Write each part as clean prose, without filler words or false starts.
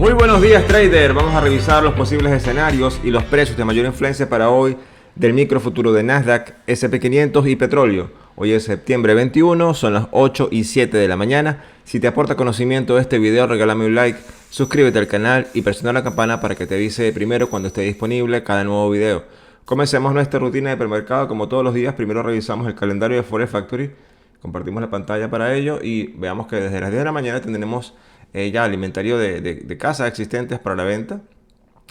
Muy buenos días, trader. Vamos a revisar los posibles escenarios y los precios de mayor influencia para hoy del micro futuro de Nasdaq, S&P 500 y petróleo. Hoy es septiembre 21, son las 8 y 7 de la mañana. Si te aporta conocimiento este video, regálame un like, suscríbete al canal y presiona la campana para que te avise primero cuando esté disponible cada nuevo video. Comencemos nuestra rutina de premercado como todos los días. Primero revisamos el calendario de Forex Factory. Compartimos la pantalla para ello y veamos que desde las 10 de la mañana tendremos ya el inventario de casas existentes para la venta,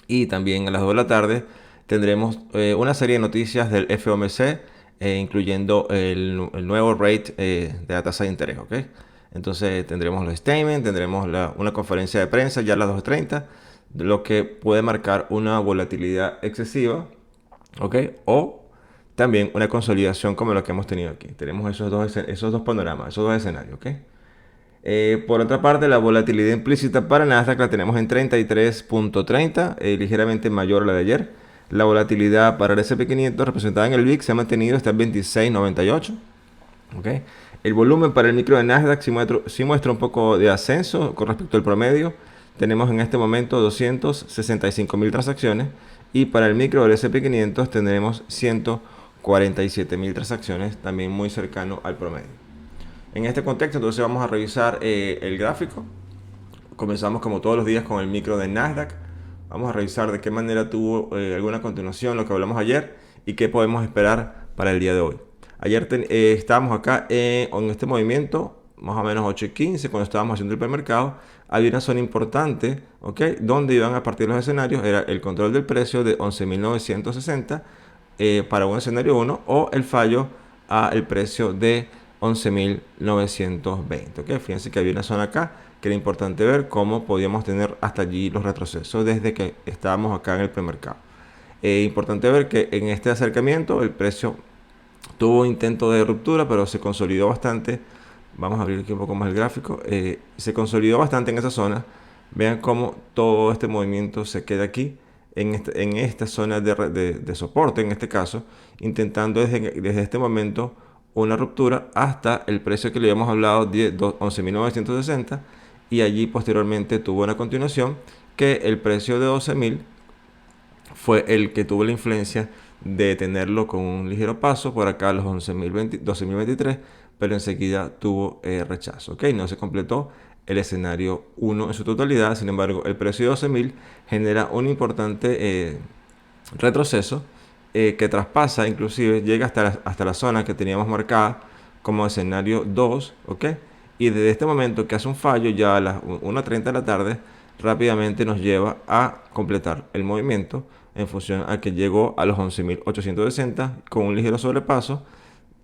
y también a las 2 de la tarde tendremos una serie de noticias del FOMC, incluyendo el nuevo rate de la tasa de interés. ¿Okay? Entonces tendremos los statements, tendremos una conferencia de prensa ya a las 2:30, lo que puede marcar una volatilidad excesiva, ¿okay? O también una consolidación como lo que hemos tenido aquí. Tenemos esos dos panoramas, esos dos escenarios. ¿Okay? Por otra parte, la volatilidad implícita para Nasdaq la tenemos en 33.30, ligeramente mayor a la de ayer. La volatilidad para el S&P 500 representada en el VIX se ha mantenido hasta el 26.98. ¿Okay? El volumen para el micro de Nasdaq sí muestra un poco de ascenso con respecto al promedio. Tenemos en este momento 265.000 transacciones, y para el micro del S&P 500 tendremos 147.000 transacciones, también muy cercano al promedio. En este contexto, entonces vamos a revisar el gráfico. Comenzamos como todos los días con el micro de Nasdaq. Vamos a revisar de qué manera tuvo alguna continuación lo que hablamos ayer y qué podemos esperar para el día de hoy. Ayer estábamos acá en este movimiento, más o menos 8:15, cuando estábamos haciendo el premercado. Había una zona importante, ¿okay? Donde iban a partir los escenarios. Era el control del precio de 11.960 para un escenario 1, o el fallo al precio de 11.920. ¿Okay? Fíjense que había una zona acá que era importante ver cómo podíamos tener hasta allí los retrocesos desde que estábamos acá en el premercado. Importante ver que en este acercamiento el precio tuvo un intento de ruptura, pero se consolidó bastante. Vamos a abrir aquí un poco más el gráfico. Se consolidó bastante en esa zona. Vean cómo todo este movimiento se queda aquí en esta zona de soporte, en este caso, intentando desde este momento una ruptura hasta el precio que le habíamos hablado de 11.960, y allí posteriormente tuvo una continuación que el precio de 12.000 fue el que tuvo la influencia de tenerlo con un ligero paso por acá a los 12.023, pero enseguida tuvo rechazo. ¿Okay? No se completó el escenario 1 en su totalidad. Sin embargo, el precio de 12.000 genera un importante retroceso que traspasa, inclusive llega hasta la zona que teníamos marcada como escenario 2, ¿ok? Y desde este momento que hace un fallo ya a las 1:30 de la tarde, rápidamente nos lleva a completar el movimiento en función a que llegó a los 11.860 con un ligero sobrepaso,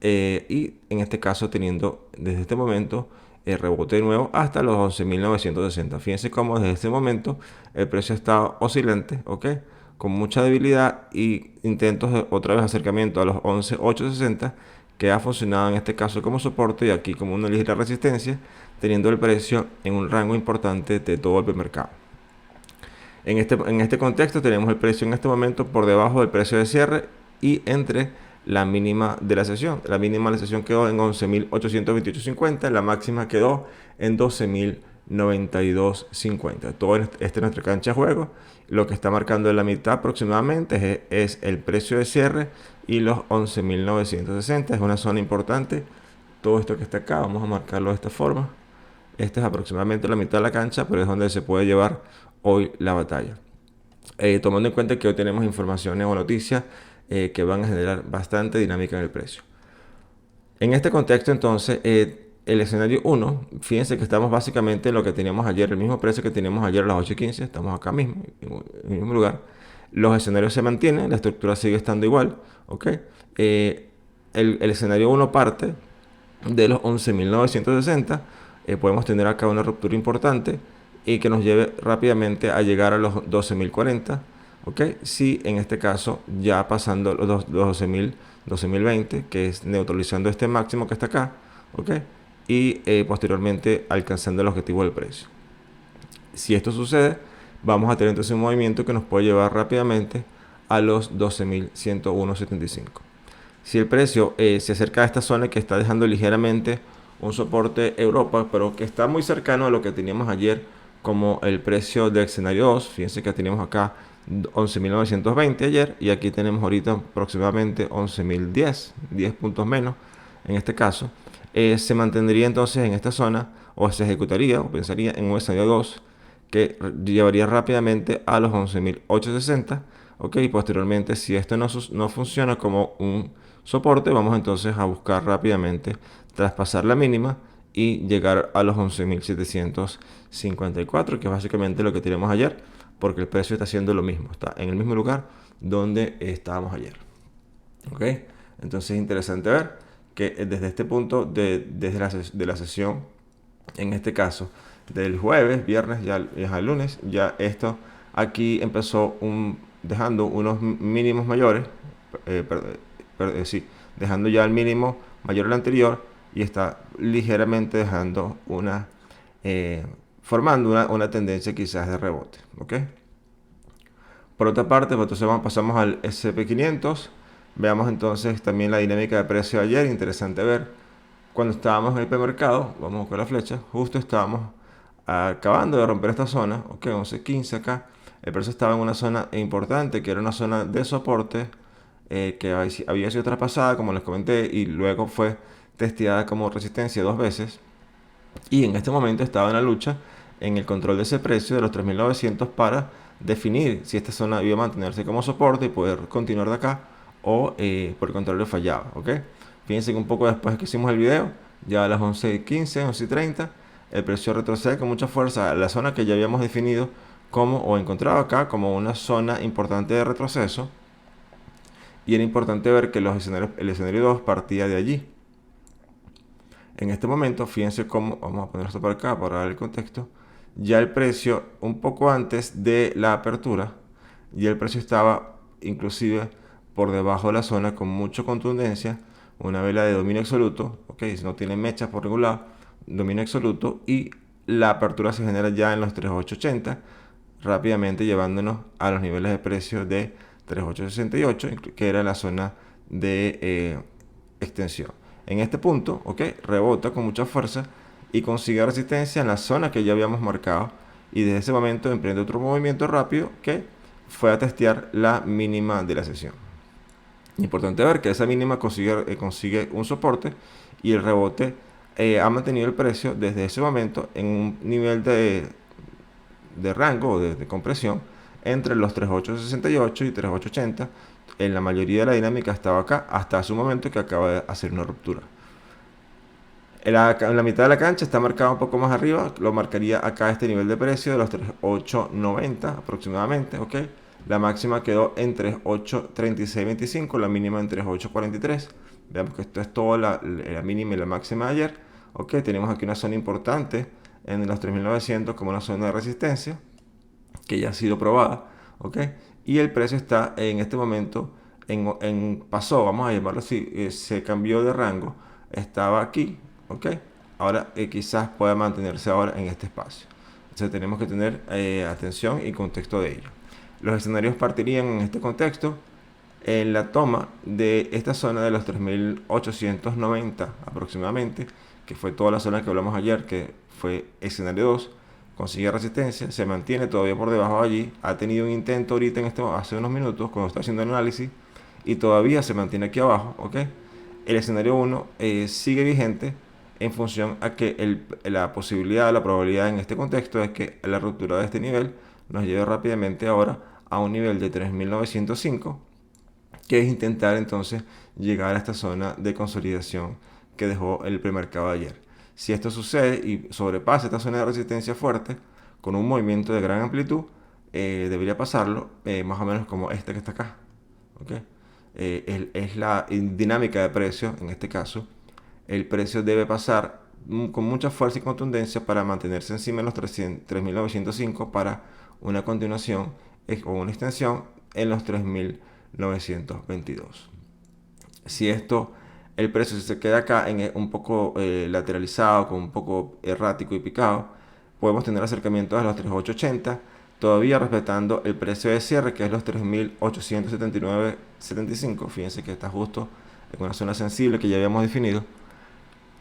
y en este caso teniendo desde este momento el rebote de nuevo hasta los 11.960. Fíjense cómo desde este momento el precio está oscilante, ¿ok? Con mucha debilidad y intentos de otra vez acercamiento a los 11.860, que ha funcionado en este caso como soporte y aquí como una ligera resistencia, teniendo el precio en un rango importante de todo el premercado. En este contexto tenemos el precio en este momento por debajo del precio de cierre y entre la mínima de la sesión. La mínima de la sesión quedó en 11.828.50, la máxima quedó en 12.092.50. Todo esta es nuestra cancha de juego. Lo que está marcando en la mitad aproximadamente es el precio de cierre y los 11.960. Es una zona importante. Todo esto que está acá, vamos a marcarlo de esta forma. Esta es aproximadamente la mitad de la cancha, pero es donde se puede llevar hoy la batalla. Tomando en cuenta que hoy tenemos informaciones o noticias que van a generar bastante dinámica en el precio. En este contexto, entonces, el escenario 1, fíjense que estamos básicamente en lo que teníamos ayer, el mismo precio que teníamos ayer a las 8:15, estamos acá mismo, en el mismo lugar. Los escenarios se mantienen, la estructura sigue estando igual, ¿ok? El escenario 1 parte de los 11.960, podemos tener acá una ruptura importante y que nos lleve rápidamente a llegar a los 12.040, ¿ok? Si en este caso ya pasando los 12.020, que es neutralizando este máximo que está acá, ¿ok? Y posteriormente alcanzando el objetivo del precio. Si esto sucede, vamos a tener entonces un movimiento que nos puede llevar rápidamente a los 12.101.75. Si el precio se acerca a esta zona que está dejando ligeramente un soporte Europa, pero que está muy cercano a lo que teníamos ayer como el precio del escenario 2. Fíjense que teníamos acá 11.920 ayer y aquí tenemos ahorita aproximadamente 11.010, 10 puntos menos en este caso. Se mantendría entonces en esta zona, o se ejecutaría o pensaría en un escenario 2 que llevaría rápidamente a los 11.860. Ok, y posteriormente, si esto no funciona como un soporte, vamos entonces a buscar rápidamente traspasar la mínima y llegar a los 11.754, que es básicamente lo que tenemos ayer, porque el precio está haciendo lo mismo, está en el mismo lugar donde estábamos ayer. Ok, entonces es interesante ver que desde este punto, desde la sesión, en este caso, del jueves, viernes, ya el lunes, ya esto aquí empezó dejando unos mínimos mayores, sí, dejando ya el mínimo mayor al anterior y está ligeramente dejando formando una tendencia quizás de rebote. ¿Ok? Por otra parte, pues entonces pasamos al SP500. Veamos entonces también la dinámica de precio de ayer. Interesante ver. Cuando estábamos en el premercado, vamos a buscar la flecha, justo estábamos acabando de romper esta zona, ok, 11.15 acá. El precio estaba en una zona importante, que era una zona de soporte, que había sido traspasada, como les comenté, y luego fue testeada como resistencia 2 veces. Y en este momento estaba en la lucha en el control de ese precio de los 3.900 para definir si esta zona iba a mantenerse como soporte y poder continuar de acá, o por el contrario fallaba. ¿Ok? Fíjense que un poco después que hicimos el video, ya a las 11.15, 11.30, el precio retrocede con mucha fuerza a la zona que ya habíamos definido como, o encontrado acá como una zona importante de retroceso. Y era importante ver que el escenario 2 partía de allí. En este momento, fíjense cómo, vamos a poner esto para acá para dar el contexto, ya el precio un poco antes de la apertura, ya el precio estaba inclusive por debajo de la zona con mucha contundencia, una vela de dominio absoluto, ok, si no tiene mechas por regular, dominio absoluto, y la apertura se genera ya en los 3.880, rápidamente llevándonos a los niveles de precio de 3.868, que era la zona de extensión. En este punto, ok, rebota con mucha fuerza y consigue resistencia en la zona que ya habíamos marcado, y desde ese momento emprende otro movimiento rápido que fue a testear la mínima de la sesión. Importante ver que esa mínima consigue un soporte, y el rebote ha mantenido el precio desde ese momento en un nivel de rango o de compresión entre los 3.868 y 3.880. En la mayoría de la dinámica estaba acá hasta hace un momento que acaba de hacer una ruptura. En la mitad de la cancha está marcado un poco más arriba, lo marcaría acá este nivel de precio de los 3.890 aproximadamente, ¿ok? La máxima quedó en 3.836.25, la mínima en 3.843. Veamos que esto es toda la mínima y la máxima de ayer, ¿ok? Tenemos aquí una zona importante en los 3.900 como una zona de resistencia que ya ha sido probada, ¿ok? Y el precio está en este momento pasó, vamos a llamarlo así, se cambió de rango, estaba aquí, ¿ok? Ahora quizás pueda mantenerse ahora en este espacio. Entonces tenemos que tener atención y contexto de ello. Los escenarios partirían en este contexto en la toma de esta zona de los 3.890 aproximadamente, que fue toda la zona que hablamos ayer, que fue escenario 2, consigue resistencia, se mantiene todavía por debajo de allí, ha tenido un intento ahorita hace unos minutos cuando está haciendo análisis, y todavía se mantiene aquí abajo, ¿ok? El escenario 1 sigue vigente en función a que la probabilidad en este contexto es que la ruptura de este nivel nos lleve rápidamente ahora a un nivel de 3.905, que es intentar entonces llegar a esta zona de consolidación que dejó el premercado de ayer. Si esto sucede y sobrepasa esta zona de resistencia fuerte con un movimiento de gran amplitud, debería pasarlo más o menos como este que está acá, ¿okay? Es la dinámica de precio. En este caso el precio debe pasar con mucha fuerza y contundencia para mantenerse encima de los 3.905 para una continuación o una extensión en los 3.922. Si el precio se queda acá un poco lateralizado, con un poco errático y picado, podemos tener acercamientos a los 3.880, todavía respetando el precio de cierre, que es los 3.879.75. Fíjense que está justo en una zona sensible que ya habíamos definido.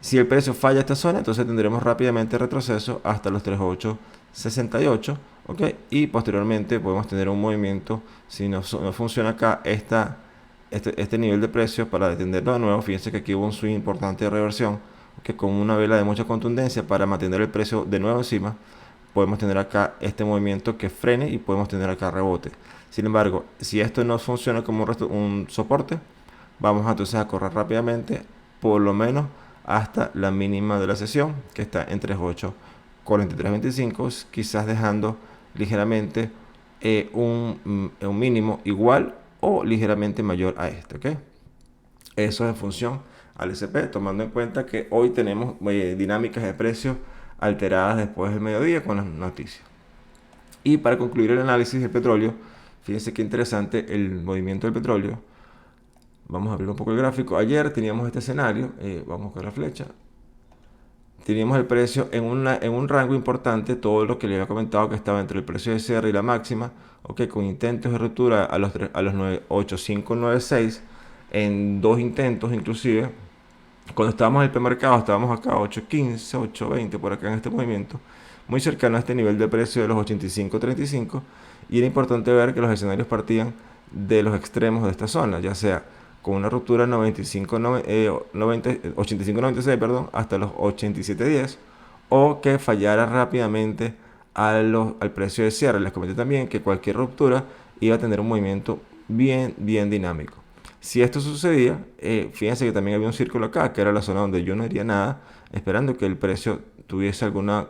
Si el precio falla esta zona, entonces tendremos rápidamente retroceso hasta los 3.8 68, ¿ok? Y posteriormente podemos tener un movimiento, si no funciona acá este nivel de precios, para detenerlo de nuevo. Fíjense que aquí hubo un swing importante de reversión, que con una vela de mucha contundencia para mantener el precio de nuevo encima, podemos tener acá este movimiento que frene y podemos tener acá rebote. Sin embargo, si esto no funciona como un soporte, vamos entonces a correr rápidamente, por lo menos hasta la mínima de la sesión, que está en 38.4325, quizás dejando ligeramente un mínimo igual o ligeramente mayor a este, ¿ok? Eso es en función al SP, tomando en cuenta que hoy tenemos dinámicas de precios alteradas después del mediodía con las noticias. Y para concluir el análisis del petróleo, fíjense qué interesante el movimiento del petróleo. Vamos a abrir un poco el gráfico. Ayer teníamos este escenario, vamos con la flecha. Teníamos el precio en un rango importante, todo lo que le había comentado, que estaba entre el precio de cierre y la máxima, okay, con intentos de ruptura a los 8596, en dos intentos inclusive. Cuando estábamos en el premercado estábamos acá 8.15, 8.20 por acá en este movimiento, muy cercano a este nivel de precio de los 85.35, y era importante ver que los escenarios partían de los extremos de esta zona, ya sea con una ruptura 85.96, perdón, hasta los 87.10, o que fallara rápidamente al precio de cierre. Les comenté también que cualquier ruptura iba a tener un movimiento bien dinámico. Si esto sucedía, fíjense que también había un círculo acá, que era la zona donde yo no haría nada, esperando que el precio tuviese alguna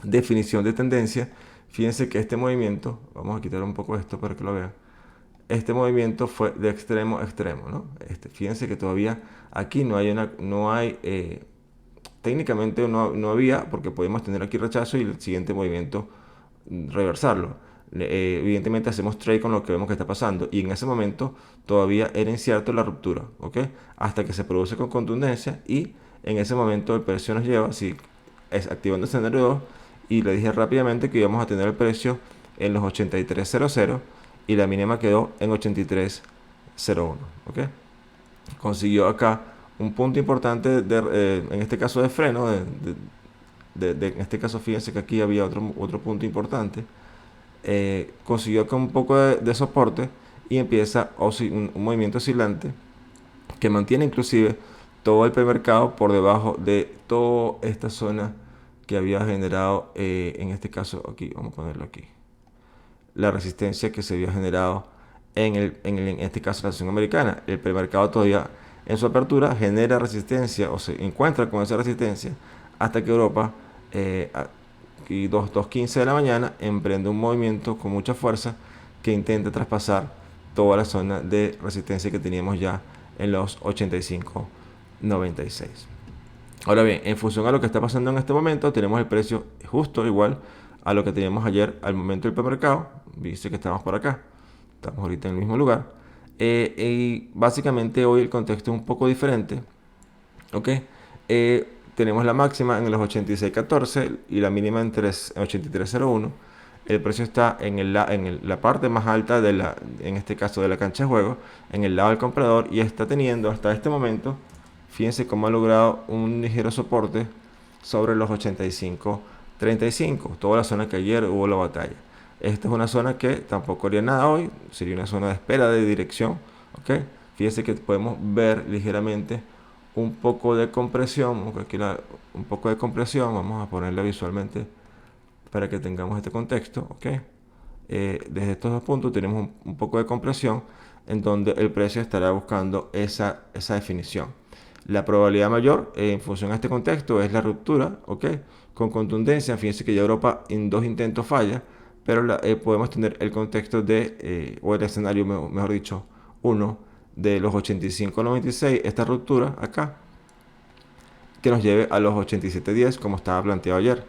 definición de tendencia. Fíjense que este movimiento, vamos a quitar un poco esto para que lo vean, este movimiento fue de extremo a extremo, ¿no? Fíjense que todavía aquí técnicamente no había, porque podemos tener aquí rechazo y el siguiente movimiento reversarlo. Evidentemente hacemos trade con lo que vemos que está pasando, y en ese momento todavía era incierto la ruptura, ¿ok? Hasta que se produce con contundencia, y en ese momento el precio nos lleva, si es activando el escenario 2, y le dije rápidamente que íbamos a tener el precio en los 83.00 y la mínima quedó en 83.01, ¿ok? Consiguió acá un punto importante en este caso de freno, en este caso fíjense que aquí había otro punto importante. Consiguió acá un poco de soporte y empieza un movimiento oscilante que mantiene inclusive todo el premercado por debajo de toda esta zona que había generado, en este caso aquí, vamos a ponerlo aquí, la resistencia que se había generado en este caso la acción americana. El premercado todavía en su apertura genera resistencia o se encuentra con esa resistencia hasta que Europa, y 2:15 de la mañana, emprende un movimiento con mucha fuerza que intenta traspasar toda la zona de resistencia que teníamos ya en los 85.96. Ahora bien, en función a lo que está pasando en este momento, tenemos el precio justo igual a lo que teníamos ayer al momento del premercado. Viste que estamos por acá, estamos ahorita en el mismo lugar. Y básicamente hoy el contexto es un poco diferente, ¿ok? Tenemos la máxima en los 86.14 y la mínima en 83.01. El precio está en la parte más alta en este caso de la cancha de juego, en el lado del comprador, y está teniendo hasta este momento, fíjense cómo ha logrado un ligero soporte sobre los 85.35, toda la zona que ayer hubo la batalla. Esta es una zona que tampoco haría nada hoy, sería una zona de espera de dirección, ¿ok? Fíjense que podemos ver ligeramente un poco de compresión, un poco de compresión, vamos a ponerla visualmente para que tengamos este contexto, ¿ok? Desde estos dos puntos tenemos un poco de compresión en donde el precio estará buscando esa definición. La probabilidad mayor, en función a este contexto, es la ruptura, ¿ok? Con contundencia. Fíjense que ya Europa en dos intentos falla, pero podemos tener el contexto o el escenario, mejor dicho, 1 de los 85.96, esta ruptura acá, que nos lleve a los 87.10 como estaba planteado ayer.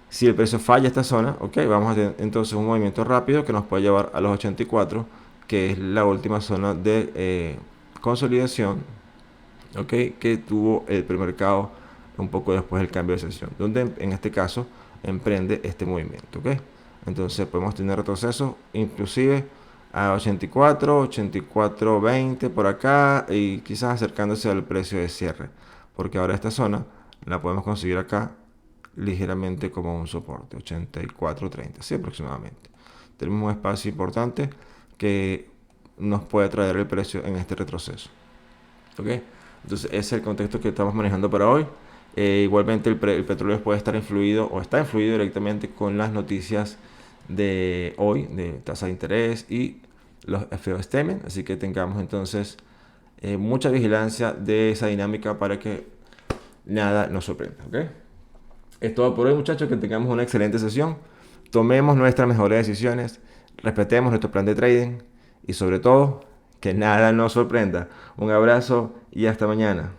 Si el precio falla esta zona, ok, vamos a tener entonces un movimiento rápido que nos puede llevar a los 84, que es la última zona de consolidación, ok, que tuvo el premercado un poco después del cambio de sesión, donde en este caso emprende este movimiento, ok. Entonces podemos tener retrocesos inclusive a 84, 84.20 por acá, y quizás acercándose al precio de cierre, porque ahora esta zona la podemos conseguir acá ligeramente como un soporte, 84.30, sí, aproximadamente. Tenemos un espacio importante que nos puede traer el precio en este retroceso. ¿Ok? Entonces ese es el contexto que estamos manejando para hoy. Igualmente el petróleo puede estar influido o está influido directamente con las noticias de hoy de tasa de interés y los FOMC, así que tengamos entonces mucha vigilancia de esa dinámica para que nada nos sorprenda. ¿Ok? Es todo por hoy, muchachos, que tengamos una excelente sesión, tomemos nuestras mejores decisiones, respetemos nuestro plan de trading y sobre todo que nada nos sorprenda. Un abrazo y hasta mañana.